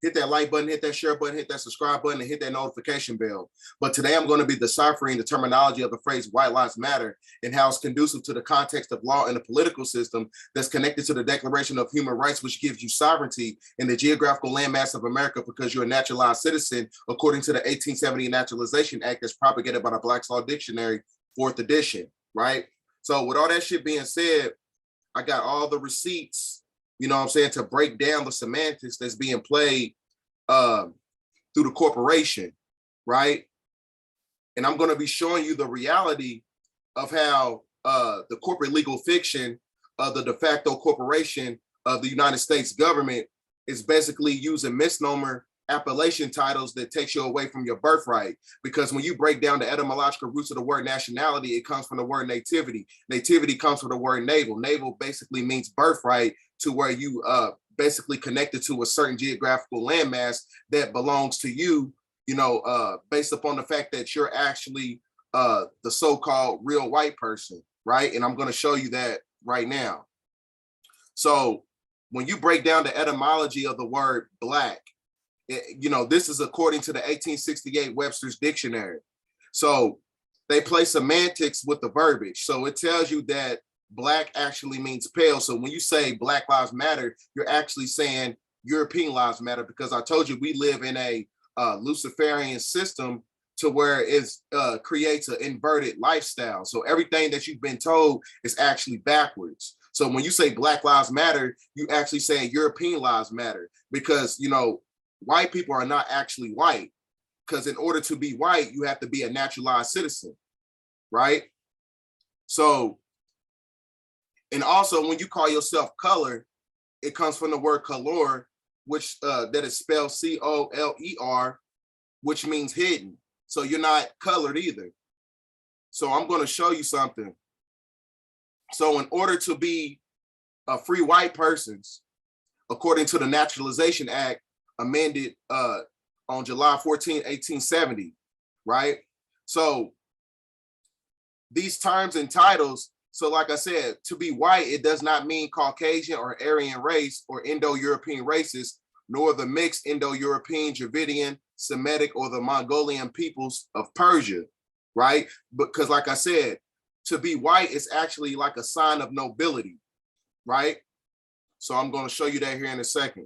hit that like button, hit that share button, hit that subscribe button, and hit that notification bell. But today I'm going to be deciphering the terminology of the phrase white lives matter and how it's conducive to the context of law and the political system that's connected to the Declaration of Human Rights, which gives you sovereignty in the geographical landmass of America because you're a naturalized citizen, according to the 1870 Naturalization Act that's propagated by the Black's Law Dictionary, 4th edition, right? So with all that shit being said, I got all the receipts, you know what I'm saying, to break down the semantics that's being played through the corporation, right? And I'm going to be showing you the reality of how the corporate legal fiction of the de facto corporation of the United States government is basically using misnomer appellation titles that takes you away from your birthright. Because when you break down the etymological roots of the word nationality, it comes from the word nativity. Nativity comes from the word navel. Navel basically means birthright, to where you basically connected to a certain geographical landmass that belongs to you, you know, based upon the fact that you're actually the so-called real white person, right? And I'm going to show you that right now. So when you break down the etymology of the word black, you know, this is according to the 1868 Webster's Dictionary. So they play semantics with the verbiage. So it tells you that black actually means pale. So when you say Black Lives Matter, you're actually saying European lives matter, because I told you we live in a Luciferian system to where it creates an inverted lifestyle. So everything that you've been told is actually backwards. So when you say Black Lives Matter, you actually saying European lives matter, because, you know, white people are not actually white, because in order to be white, you have to be a naturalized citizen, right? So, and also when you call yourself color, it comes from the word color, which that is spelled C-O-L-E-R, which means hidden. So you're not colored either. So I'm going to show you something. So in order to be a free white persons, according to the Naturalization Act, amended on July 14, 1870, right? So these terms and titles, so like I said, to be white, it does not mean Caucasian or Aryan race or Indo-European races, nor the mixed Indo-European, Dravidian, Semitic, or the Mongolian peoples of Persia, right? Because like I said, to be white is actually like a sign of nobility, right? So I'm going to show you that here in a second.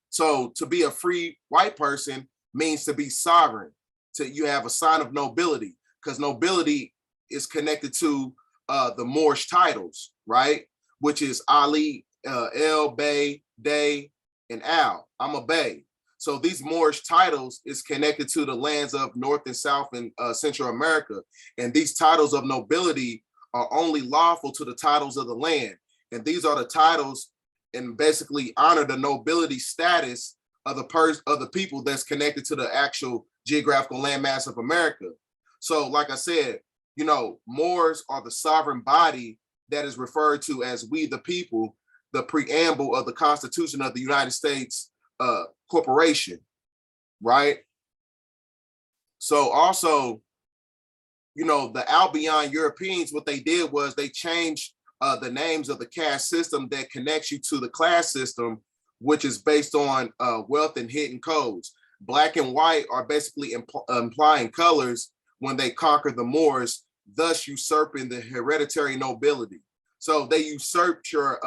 So to be a free white person means to be sovereign, you have a sign of nobility, because nobility is connected to the Moorish titles, right? Which is Ali, El, Bey, Day, and Al. I'm a Bey. So these Moorish titles is connected to the lands of North and South and Central America. And these titles of nobility are only lawful to the titles of the land. And these are the titles and basically honor the nobility status of the people that's connected to the actual geographical landmass of America. So like I said, you know, Moors are the sovereign body that is referred to as we the people, the preamble of the Constitution of the United States Corporation, right? So also, you know, the Albion Europeans, what they did was they changed the names of the caste system that connects you to the class system, which is based on wealth and hidden codes. Black and white are basically implying colors when they conquer the Moors, thus usurping the hereditary nobility. So they usurped your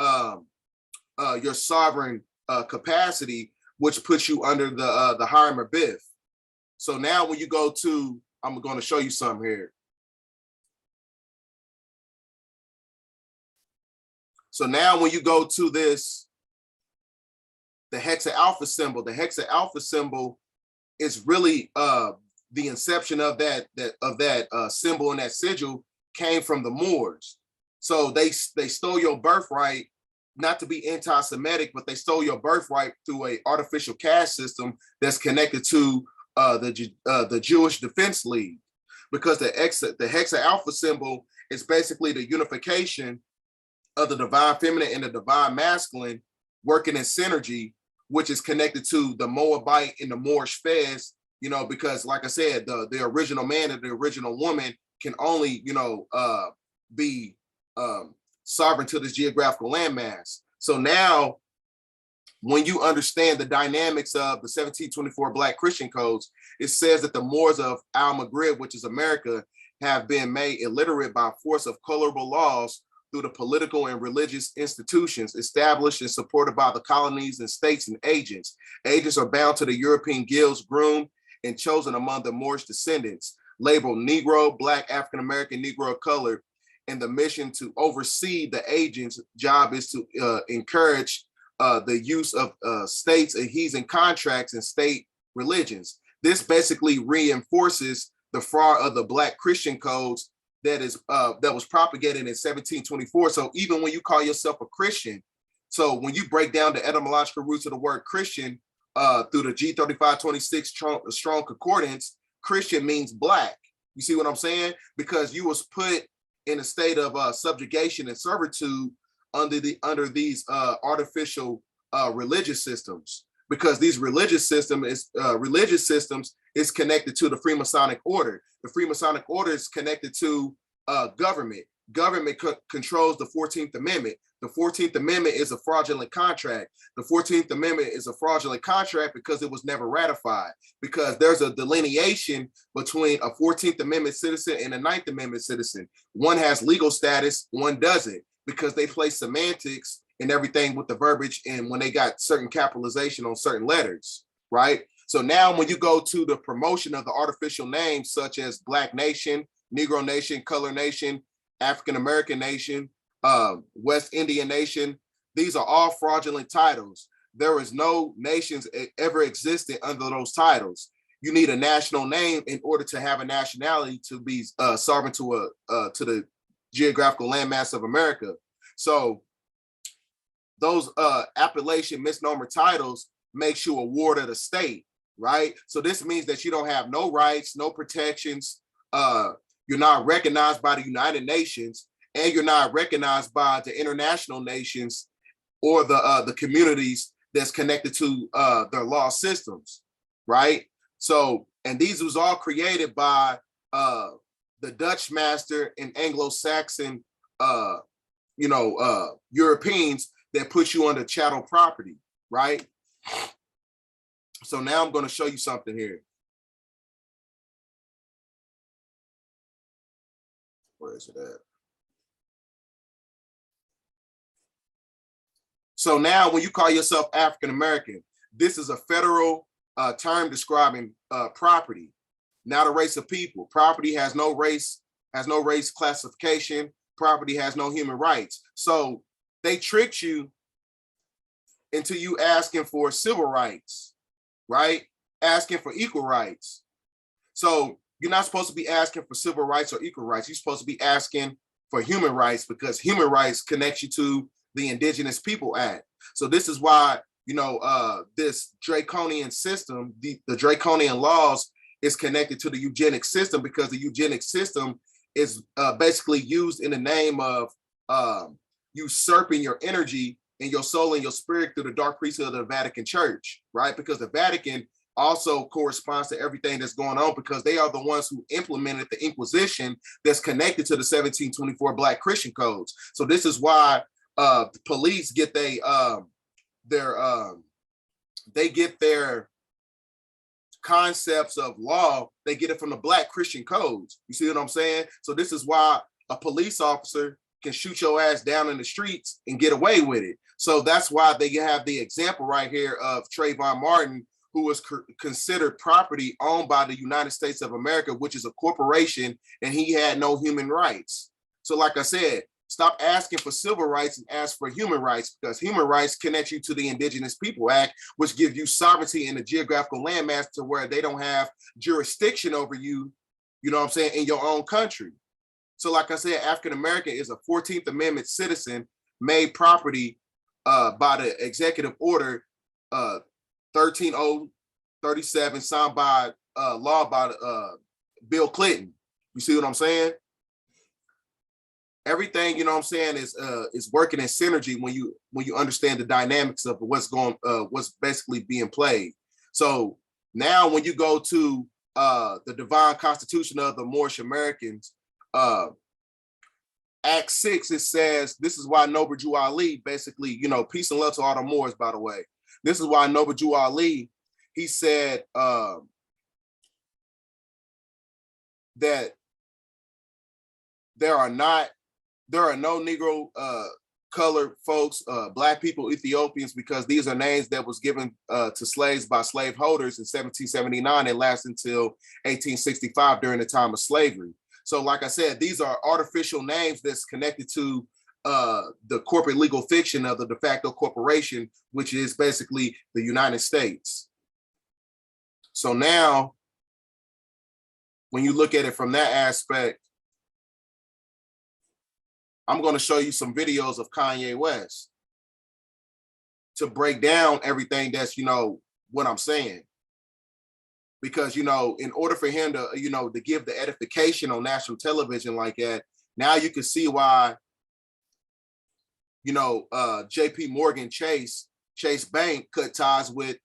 sovereign capacity, which puts you under the Hiram Abiff. So now when you go to, I'm going to show you something here. So now when you go to this, the hexa-alpha symbol is really the inception of that symbol and that sigil came from the Moors. So they stole your birthright, not to be anti-Semitic, but they stole your birthright through an artificial caste system that's connected to the Jewish Defense League, because the hexa-alpha symbol is basically the unification of the divine feminine and the divine masculine working in synergy, which is connected to the Moabite and the Moorish Fez, you know, because like I said, the original man and the original woman can only, you know, be sovereign to this geographical landmass. So now when you understand the dynamics of the 1724 Black Christian codes, it says that the Moors of Al-Maghrib, which is America, have been made illiterate by force of colorable laws through the political and religious institutions established and supported by the colonies and states and agents. Agents are bound to the European guilds, groomed and chosen among the Moorish descendants, labeled Negro, Black, African-American, Negro, colored, and the mission to oversee the agent's job is to encourage the use of states' adhesion contracts and state religions. This basically reinforces the fraud of the Black Christian codes that was propagated in 1724. So even when you call yourself a Christian, so when you break down the etymological roots of the word Christian through the G3526 strong concordance, Christian means Black. You see what I'm saying? Because you was put in a state of subjugation and servitude under these artificial religious systems, because these religious systems is connected to the Freemasonic order. The Freemasonic order is connected to government. Government controls the 14th Amendment. The 14th Amendment is a fraudulent contract. The 14th Amendment is a fraudulent contract because it was never ratified, because there's a delineation between a 14th Amendment citizen and a 9th Amendment citizen. One has legal status, one doesn't, because they play semantics and everything with the verbiage and when they got certain capitalization on certain letters, right? So now when you go to the promotion of the artificial names such as Black Nation, Negro Nation, Color Nation, African American Nation, West Indian Nation, these are all fraudulent titles. There is no nations ever existed under those titles. You need a national name in order to have a nationality to be sovereign to the geographical landmass of America. So those appellation misnomer titles makes you a ward of the state, right? So this means that you don't have no rights, no protections. You're not recognized by the United Nations, and you're not recognized by the international nations or the communities that's connected to their law systems, right? So, and these was all created by the Dutch master and Anglo-Saxon, Europeans that put you under chattel property, right? So now I'm going to show you something here. Where is it at? So now when you call yourself African American, this is a federal term describing property, not a race of people. Property has no race classification. Property has no human rights. So they tricked you into you asking for civil rights, right? Asking for equal rights. So you're not supposed to be asking for civil rights or equal rights. You're supposed to be asking for human rights, because human rights connects you to the Indigenous People Act. So this is why, this draconian system, the draconian laws is connected to the eugenic system, because the eugenic system is basically used in the name of usurping your energy and your soul and your spirit through the dark priesthood of the Vatican Church, right? Because the Vatican also corresponds to everything that's going on, because they are the ones who implemented the Inquisition that's connected to the 1724 Black Christian codes. So this is why the police get their concepts of law, they get it from the Black Christian codes. You see what I'm saying? So this is why a police officer can shoot your ass down in the streets and get away with it. So that's why they have the example right here of Trayvon Martin, who was considered property owned by the United States of America, which is a corporation, and he had no human rights. So like I said, stop asking for civil rights and ask for human rights, because human rights connect you to the Indigenous People Act, which gives you sovereignty in the geographical landmass to where they don't have jurisdiction over you, you know what I'm saying, in your own country. So like I said, African American is a 14th Amendment citizen made property by the executive order 13037, signed by law by Bill Clinton. You see what I'm saying? Everything, you know what I'm saying, is working in synergy when you understand the dynamics of what's basically being played. So now when you go to the divine constitution of the Moorish Americans, Act 6, it says, this is why Noble Drew Ali, basically, peace and love to all the Moors, by the way. This is why Noble Drew Ali, he said that there are no Negro colored folks, Black people, Ethiopians, because these are names that was given to slaves by slaveholders in 1779 and last until 1865 during the time of slavery. So like I said, these are artificial names that's connected to the corporate legal fiction of the de facto corporation, which is basically the United States. So now, when you look at it from that aspect, I'm going to show you some videos of Kanye West to break down everything that's, what I'm saying. Because, in order for him to, to give the edification on national television like that, now you can see why, JP Morgan Chase Bank cut ties with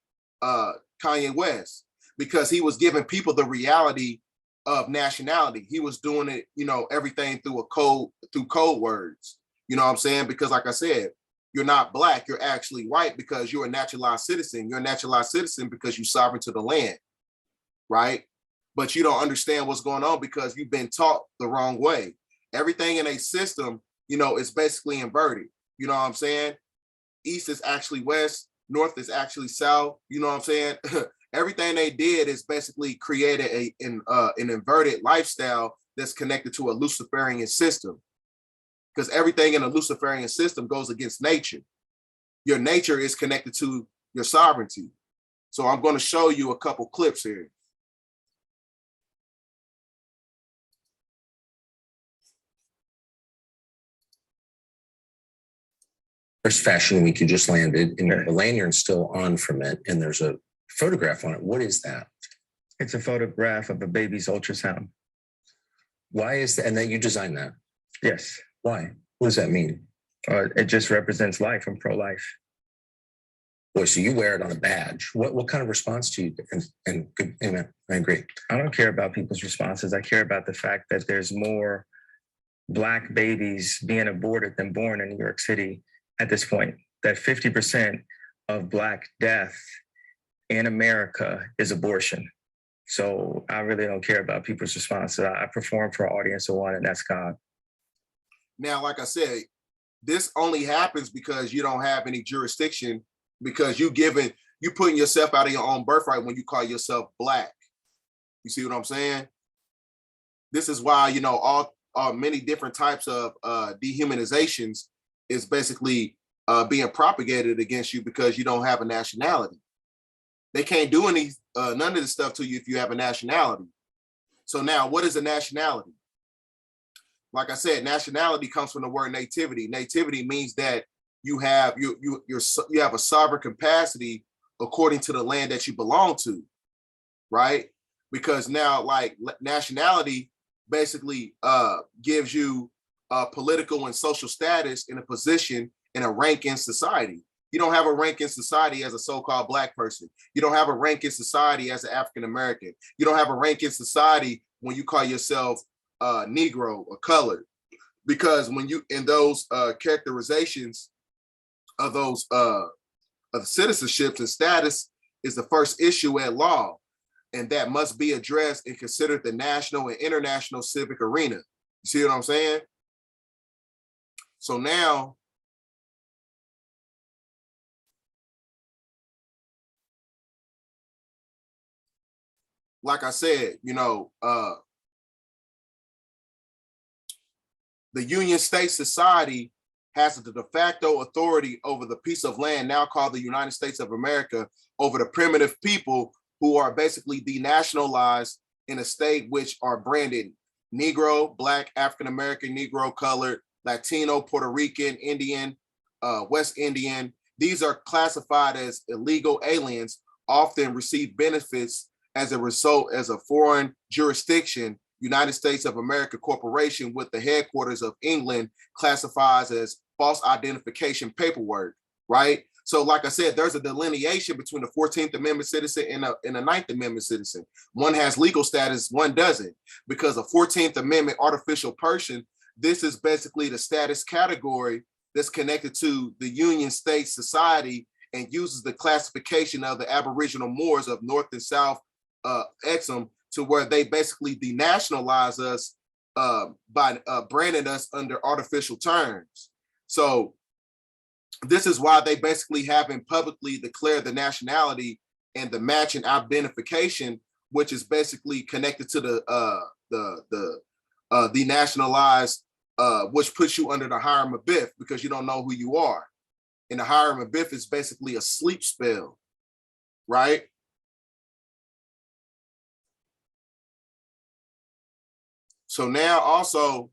Kanye West, because he was giving people the reality of nationality. He was doing it, everything through code words. You know what I'm saying? Because like I said, you're not Black, you're actually white because you're a naturalized citizen. You're a naturalized citizen because you're sovereign to the land, right? But you don't understand what's going on because you've been taught the wrong way. Everything in a system, is basically inverted. You know what I'm saying? East is actually West, North is actually South. You know what I'm saying? Everything they did is basically created an inverted lifestyle that's connected to a Luciferian system, because everything in a Luciferian system goes against nature. Your nature is connected to your sovereignty. So I'm going to show you a couple clips here. There's Fashion Week you just landed, and the lanyard's still on from it, and there's a photograph on it. What is that? It's a photograph of a baby's ultrasound. Why is that? And that you designed that? Yes. Why? What does that mean? It just represents life. I'm pro-life. Boy, so you wear it on a badge. What kind of response do you get? And I agree. I don't care about people's responses. I care about the fact that there's more Black babies being aborted than born in New York City at this point. That 50% of Black death in America is abortion. So I really don't care about people's responses. I perform for an audience of one, and that's God. Now, like I said, this only happens because you don't have any jurisdiction, because you putting yourself out of your own birthright when you call yourself Black. You see what I'm saying? This is why, all many different types of dehumanizations is basically being propagated against you because you don't have a nationality. They can't do none of this stuff to you if you have a nationality. So now, what is a nationality? Like I said, nationality comes from the word nativity. Nativity means that you have a sovereign capacity according to the land that you belong to, right? Because now, like, nationality basically gives you political and social status in a position in a rank in society. You don't have a rank in society as a so-called Black person. You don't have a rank in society as an African American. You don't have a rank in society when you call yourself Negro or colored, because when you in those characterizations of those of citizenships and status is the first issue at law, and that must be addressed and considered the national and international civic arena. You see what I'm saying? So now, like I said, the Union State Society has the de facto authority over the piece of land now called the United States of America, over the primitive people who are basically denationalized in a state which are branded Negro, Black, African American, Negro, colored, Latino, Puerto Rican, Indian, West Indian. These are classified as illegal aliens, often receive benefits as a result as a foreign jurisdiction. United States of America Corporation with the headquarters of England classifies as false identification paperwork, right? So like I said, there's a delineation between the 14th Amendment citizen and a 9th Amendment citizen. One has legal status, one doesn't, because a 14th Amendment artificial person this is basically the status category that's connected to the Union State Society and uses the classification of the Aboriginal Moors of North and South Exum to where they basically denationalize us by branding us under artificial terms. So this is why they basically haven't publicly declared the nationality and the matching identification, which is basically connected to the denationalized, which puts you under the Hiram Abiff because you don't know who you are. And the Hiram Abiff is basically a sleep spell, right? So now also,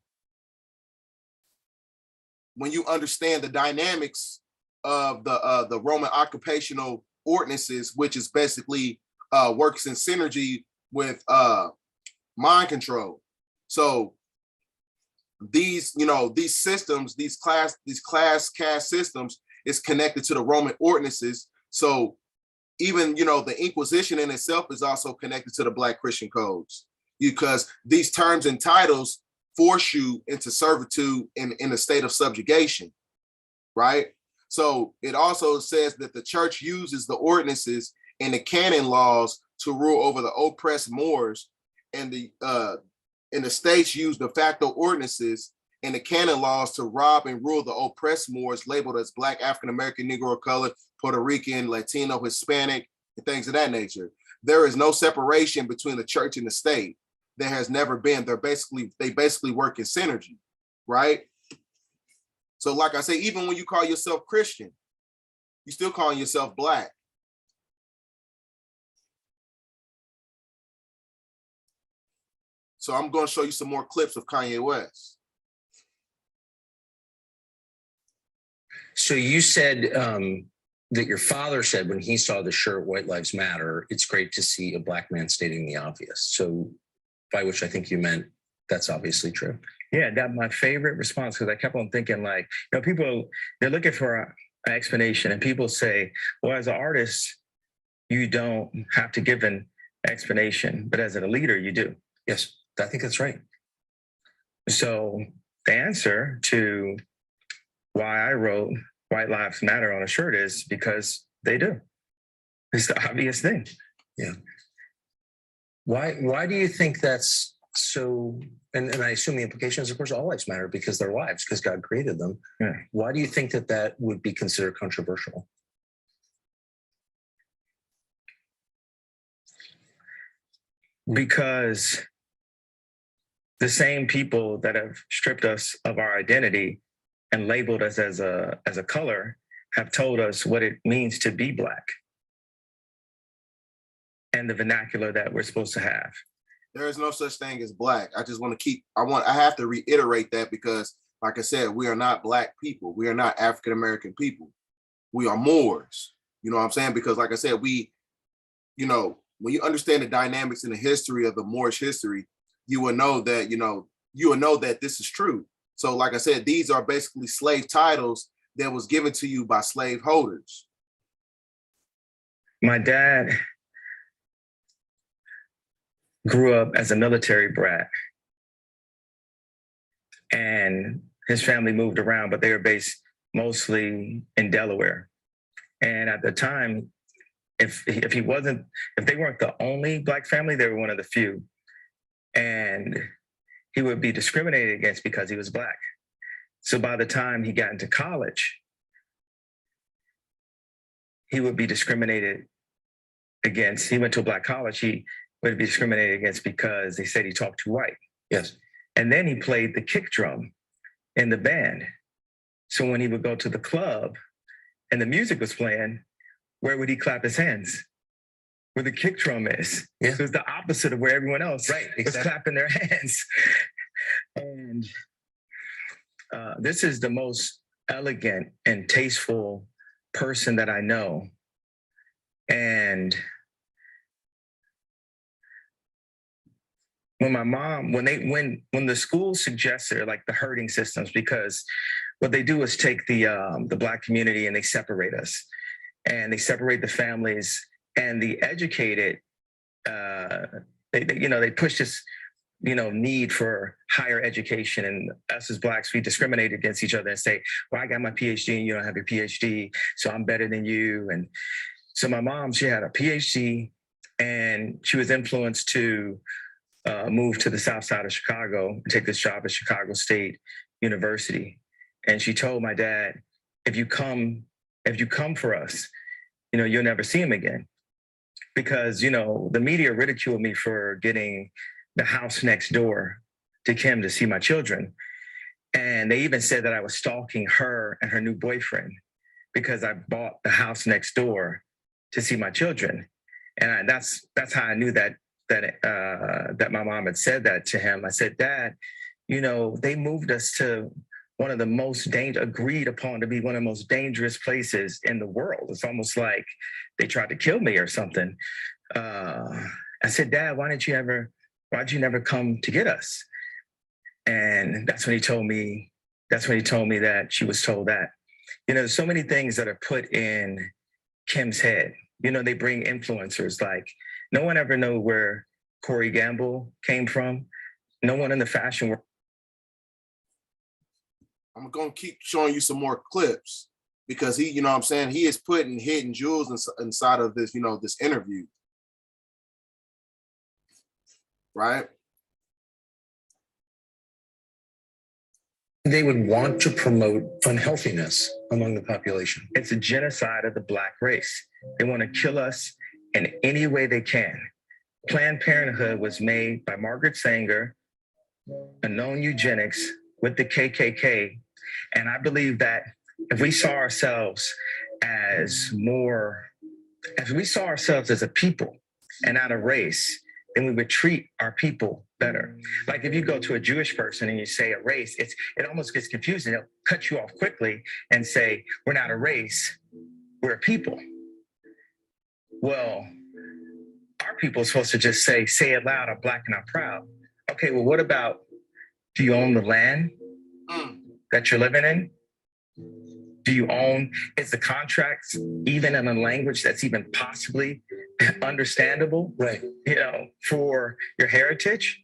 when you understand the dynamics of the Roman occupational ordinances, which is basically works in synergy with mind control. So these, these systems, these class caste systems is connected to the Roman ordinances. So even, the Inquisition in itself is also connected to the Black Christian codes, because these terms and titles force you into servitude in a state of subjugation, right? So it also says that the church uses the ordinances and the canon laws to rule over the oppressed Moors, and the states use de facto ordinances and the canon laws to rob and rule the oppressed Moors labeled as Black, African American, Negro, colored, Puerto Rican, Latino, Hispanic, and things of that nature. There is no separation between the church and the state. There has never been. They basically work in synergy, right? So like I say, even when you call yourself Christian, you still calling yourself Black. So I'm going to show you some more clips of Kanye West. So you said that your father said when he saw the shirt "White Lives Matter," it's great to see a Black man stating the obvious. So by which I think you meant that's obviously true. Yeah, that my favorite response, because I kept on thinking, like, people, they're looking for an explanation, and people say, well, as an artist, you don't have to give an explanation, but as a leader, you do. Yes, I think that's right. So the answer to why I wrote "White Lives Matter" on a shirt is because they do. It's the obvious thing. Yeah. Why do you think that's so? And I assume the implication is, of course, all lives matter because they're lives, because God created them. Yeah. Why do you think that would be considered controversial? Because the same people that have stripped us of our identity and labeled us as a color have told us what it means to be Black and the vernacular that we're supposed to have. There is no such thing as Black. I just want to I have to reiterate that because, like I said, we are not Black people. We are not African American people. We are Moors. You know what I'm saying? Because, like I said, when you understand the dynamics and the history of the Moorish history, you will know that this is true. So, like I said, these are basically slave titles that was given to you by slave holders. My dad grew up as a military brat, and his family moved around, but they were based mostly in Delaware. And at the time, if they weren't the only Black family, they were one of the few. And he would be discriminated against because he was Black. So by the time he got into college, he would be discriminated against. He went to a Black college. He would be discriminated against because they said he talked too white. Yes. And then he played the kick drum in the band. So when he would go to the club and the music was playing, where would he clap his hands? Where the kick drum is. Yeah. So it's the opposite of where everyone else was clapping their hands. And this is the most elegant and tasteful person that I know. And when my mom, when the school suggested like the herding systems, because what they do is take the Black community and they separate us, and they separate the families, and the educated, they push this need for higher education, and us as Blacks, we discriminate against each other and say, well, I got my PhD and you don't have your PhD, so I'm better than you. And so my mom, she had a PhD, and she was influenced to move to the South Side of Chicago and take this job at Chicago State University. And she told my dad, if you come for us, you'll never see him again. Because, the media ridiculed me for getting the house next door to Kim to see my children. And they even said that I was stalking her and her new boyfriend because I bought the house next door to see my children. And that's how I knew that my mom had said that to him. I said, Dad, they moved us to one of the most agreed upon to be one of the most dangerous places in the world. It's almost like they tried to kill me or something. I said, Dad, why'd you never come to get us? And that's when he told me that she was told that. There's so many things that are put in Kim's head. They bring influencers, like no one ever knew where Corey Gamble came from. No one in the fashion world. I'm going to keep showing you some more clips because he is putting hidden jewels inside of this, this interview. Right? They would want to promote unhealthiness among the population. It's a genocide of the Black race. They want to kill us in any way they can. Planned Parenthood was made by Margaret Sanger, a known eugenics with the KKK. And I believe that if we saw ourselves as a people and not a race, then we would treat our people better. Like if you go to a Jewish person and you say a race, it almost gets confusing. They'll cut you off quickly and say, we're not a race, we're a people. Well, our people are supposed to just say it loud, I'm Black and I'm proud. Okay, well, what about, do you own the land that you're living in? Do you own, is the contracts even in a language that's even possibly understandable, right? For your heritage,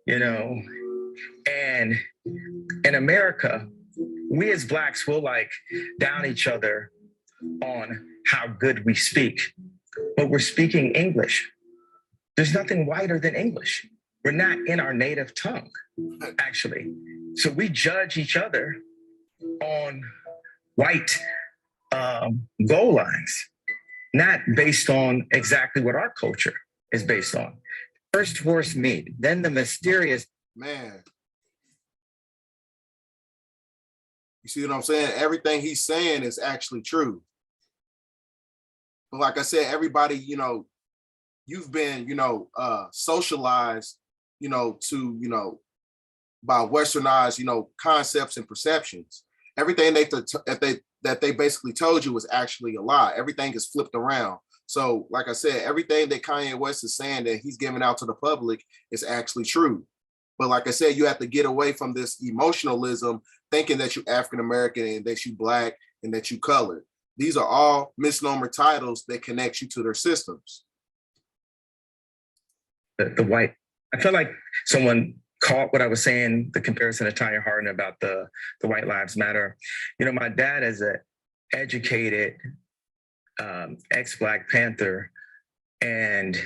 and in America, we as Blacks will down each other on how good we speak, but we're speaking English. There's nothing whiter than English. We're not in our native tongue, actually. So we judge each other on white goal lines, not based on exactly what our culture is based on. First horse meat, then the mysterious. Man. You see what I'm saying? Everything he's saying is actually true. But like I said, everybody, you've been, socialized, to, by westernized, concepts and perceptions. Everything that they basically told you was actually a lie. Everything is flipped around. So, like I said, everything that Kanye West is saying that he's giving out to the public is actually true. But like I said, you have to get away from this emotionalism, thinking that you're African-American and that you Black and that you colored. These are all misnomer titles that connect you to their systems. The white, I feel like someone caught what I was saying, the comparison to Tanya Hardin about the White Lives Matter. My dad is an educated ex-Black Panther, and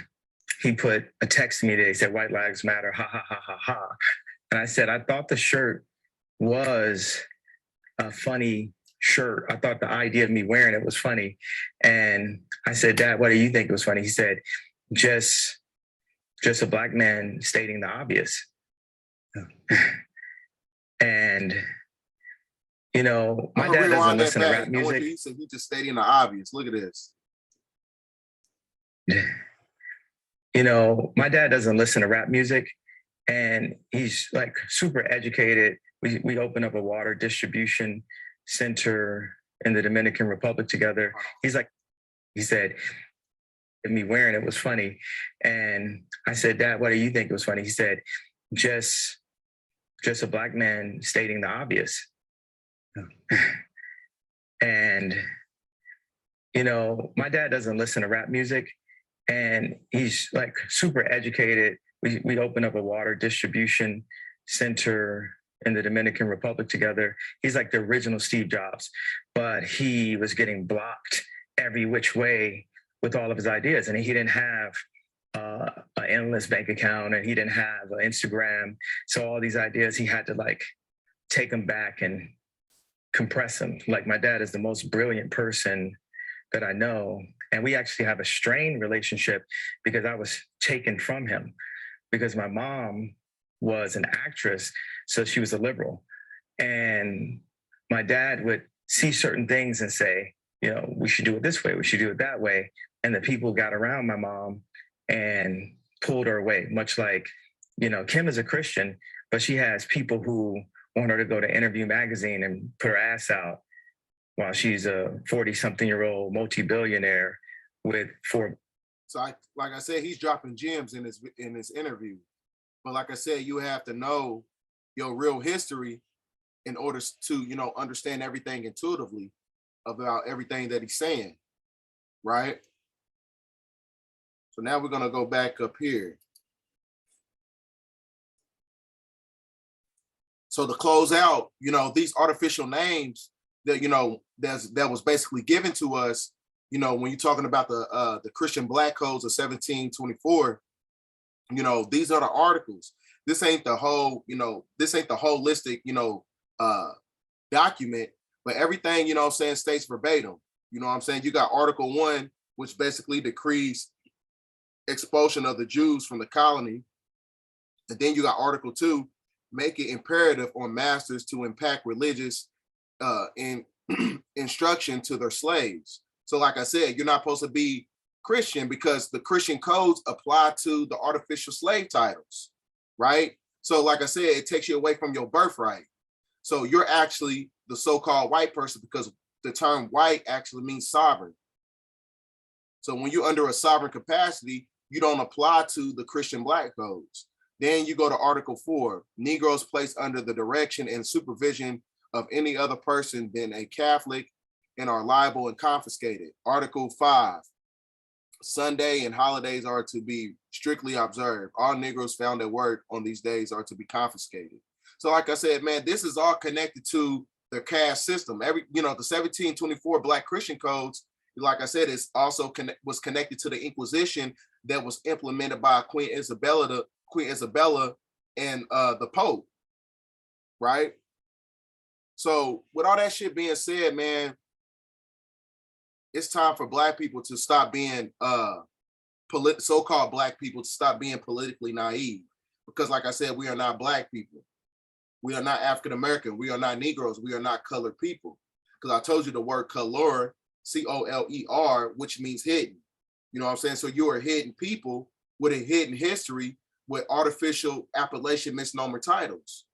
he put a text to me today, he said, White Lives Matter, ha, ha, ha, ha, ha. And I said, I thought the shirt was a funny shirt. I thought the idea of me wearing it was funny. And I said, Dad, what do you think was funny? He said, just a Black man stating the obvious. And, my dad doesn't listen to rap music. He said he just stating the obvious. Look at this. My dad doesn't listen to rap music, and he's super educated. We opened up a water distribution center in the Dominican Republic together. He said, me wearing it was funny. And I said, Dad, what do you think was funny? He said, just a Black man stating the obvious. And, my dad doesn't listen to rap music, and he's super educated. we opened up a water distribution center in the Dominican Republic together. He's like the original Steve Jobs, but he was getting blocked every which way with all of his ideas. And he didn't have an endless bank account, and he didn't have an Instagram. So all these ideas, he had to like take them back and compress them. Like, my dad is the most brilliant person that I know. And we actually have a strained relationship because I was taken from him, because my mom was an actress, so she was a liberal. And my dad would see certain things and say, you know, we should do it this way, we should do it that way. And the people got around my mom and pulled her away, much like, you know, Kim is a Christian, but she has people who want her to go to Interview magazine and put her ass out while she's a 40-something-year-old multi-billionaire with four. So like I said, he's dropping gems in his interview. But like I said, you have to know your real history in order to, you know, understand everything intuitively about everything that he's saying, right? So now we're gonna go back up here. So to close out, you know, these artificial names that, you know, that was basically given to us, you know, when you're talking about the Christian Black codes of 1724, you know, these are the articles. This ain't the whole, you know, this ain't the holistic, you know, document, but everything, you know what I'm saying, states verbatim. You know what I'm saying? You got Article 1, which basically decrees expulsion of the Jews from the colony. And then you got Article 2, make it imperative on masters to impact religious instruction to their slaves. So like I said, you're not supposed to be Christian because the Christian codes apply to the artificial slave titles, right? So like I said, it takes you away from your birthright. So you're actually the so-called white person because the term white actually means sovereign. So when you're under a sovereign capacity, you don't apply to the Christian Black codes. Then you go to Article 4, Negroes placed under the direction and supervision of any other person than a Catholic and are liable and confiscated. Article 5, Sunday and holidays are to be strictly observed. All Negroes found at work on these days are to be confiscated. So like I said, man, this is all connected to the caste system. You know, the 1724 Black Christian codes, like I said, is also was connected to the Inquisition that was implemented by Queen Isabella and the Pope, right? So with all that shit being said, man, it's time for Black people to stop being so-called Black people to stop being politically naive. Because like I said, we are not Black people. We are not African-American. We are not Negroes. We are not colored people. Because I told you the word color, C-O-L-E-R, which means hidden. You know what I'm saying? So you are hidden people with a hidden history with artificial appellation misnomer titles,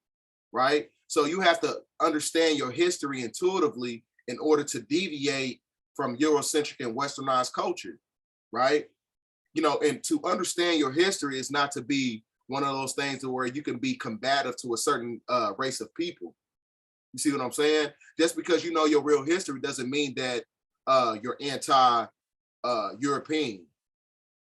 right? So you have to understand your history intuitively in order to deviate from Eurocentric and Westernized culture, right? You know, and to understand your history is not to be one of those things where you can be combative to a certain race of people. You see what I'm saying? Just because you know your real history doesn't mean that you're anti-European.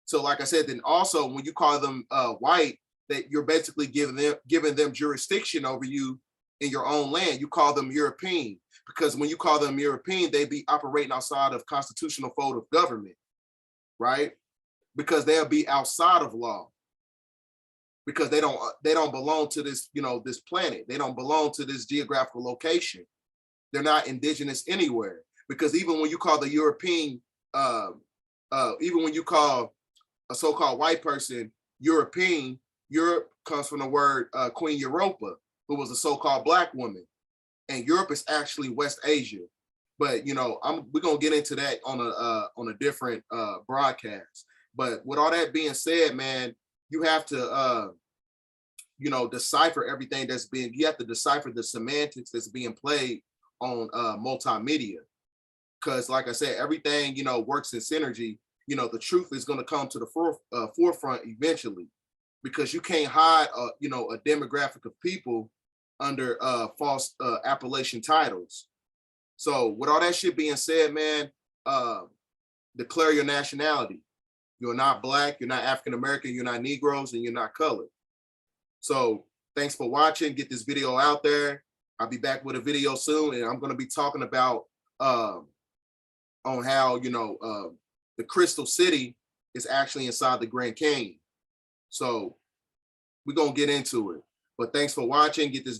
So like I said, then also when you call them white, that you're basically giving them jurisdiction over you in your own land. You call them European, because when you call them European, they be operating outside of constitutional fold of government, right? Because they'll be outside of law, because they don't belong to this, you know, this planet. They don't belong to this geographical location. They're not indigenous anywhere. Because even when you call the European, even when you call a so-called white person European, Europe comes from the word Queen Europa, who was a so-called Black woman. And Europe is actually West Asia. But, you know, we're going to get into that on a different broadcast. But with all that being said, man, you have to, you know, decipher everything you have to decipher the semantics that's being played on multimedia. Because like I said, everything, you know, works in synergy. You know, the truth is going to come to the forefront eventually, because you can't hide, you know, a demographic of people under false appellation titles. So with all that shit being said, man, declare your nationality. You're not Black, you're not African American, you're not Negroes, and you're not colored. So thanks for watching. Get this video out there. I'll be back with a video soon, and I'm going to be talking about on how, the Crystal City is actually inside the Grand Canyon. So we're going to get into it. But thanks for watching. Get this